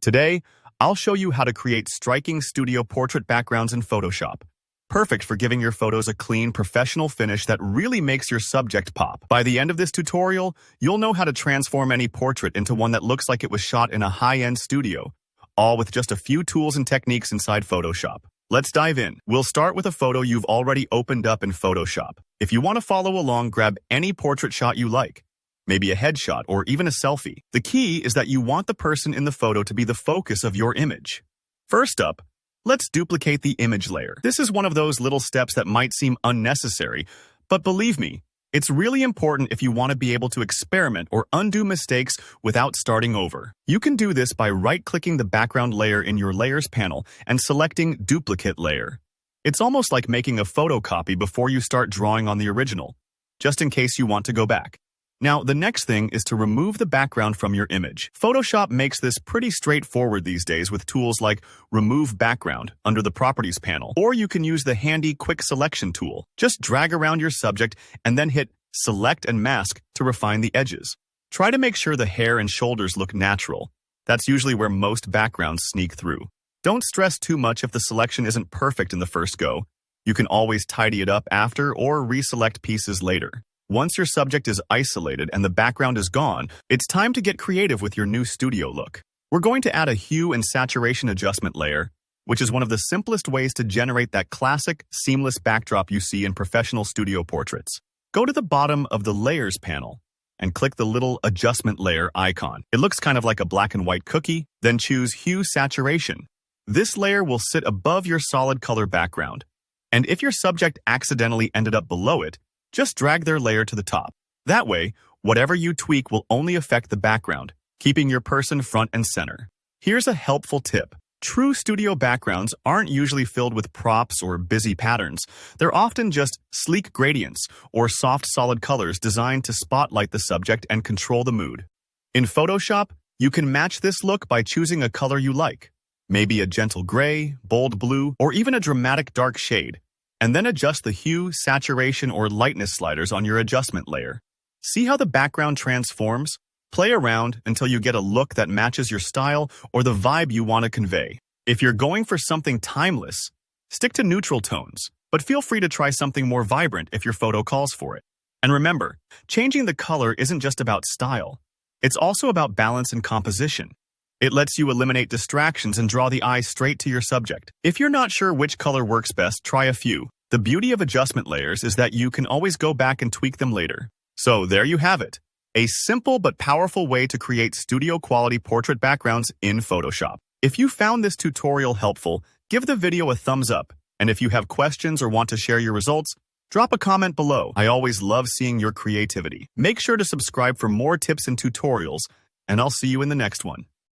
Today, I'll show you how to create striking studio portrait backgrounds in Photoshop. Perfect for giving your photos a clean, professional finish that really makes your subject pop. By the end of this tutorial, you'll know how to transform any portrait into one that looks like it was shot in a high-end studio, all with just a few tools and techniques inside Photoshop. Let's dive in. We'll start with a photo you've already opened up in Photoshop. If you want to follow along, grab any portrait shot you like, maybe a headshot or even a selfie. The key is that you want the person in the photo to be the focus of your image. First up, let's duplicate the image layer. This is one of those little steps that might seem unnecessary, but believe me, it's really important if you want to be able to experiment or undo mistakes without starting over. You can do this by right-clicking the background layer in your Layers panel and selecting Duplicate Layer. It's almost like making a photocopy before you start drawing on the original, just in case you want to go back. Now, the next thing is to remove the background from your image. Photoshop makes this pretty straightforward these days with tools like Remove Background under the Properties panel, or you can use the handy Quick Selection tool. Just drag around your subject and then hit Select and Mask to refine the edges. Try to make sure the hair and shoulders look natural. That's usually where most backgrounds sneak through. Don't stress too much if the selection isn't perfect in the first go. You can always tidy it up after or reselect pieces later. Once your subject is isolated and the background is gone, it's time to get creative with your new studio look. We're going to add a hue and saturation adjustment layer, which is one of the simplest ways to generate that classic, seamless backdrop you see in professional studio portraits. Go to the bottom of the Layers panel and click the little adjustment layer icon. It looks kind of like a black and white cookie, then choose Hue Saturation. This layer will sit above your solid color background, and if your subject accidentally ended up below it, just drag their layer to the top. That way, whatever you tweak will only affect the background, keeping your person front and center. Here's a helpful tip. True studio backgrounds aren't usually filled with props or busy patterns. They're often just sleek gradients or soft solid colors designed to spotlight the subject and control the mood. In Photoshop, you can match this look by choosing a color you like, maybe a gentle gray, bold blue, or even a dramatic dark shade, and then adjust the hue, saturation, or lightness sliders on your adjustment layer. See how the background transforms? Play around until you get a look that matches your style or the vibe you want to convey. If you're going for something timeless, stick to neutral tones, but feel free to try something more vibrant if your photo calls for it. And remember, changing the color isn't just about style. It's also about balance and composition. It lets you eliminate distractions and draw the eye straight to your subject. If you're not sure which color works best, try a few. The beauty of adjustment layers is that you can always go back and tweak them later. So there you have it. A simple but powerful way to create studio-quality portrait backgrounds in Photoshop. If you found this tutorial helpful, give the video a thumbs up. And if you have questions or want to share your results, drop a comment below. I always love seeing your creativity. Make sure to subscribe for more tips and tutorials, and I'll see you in the next one.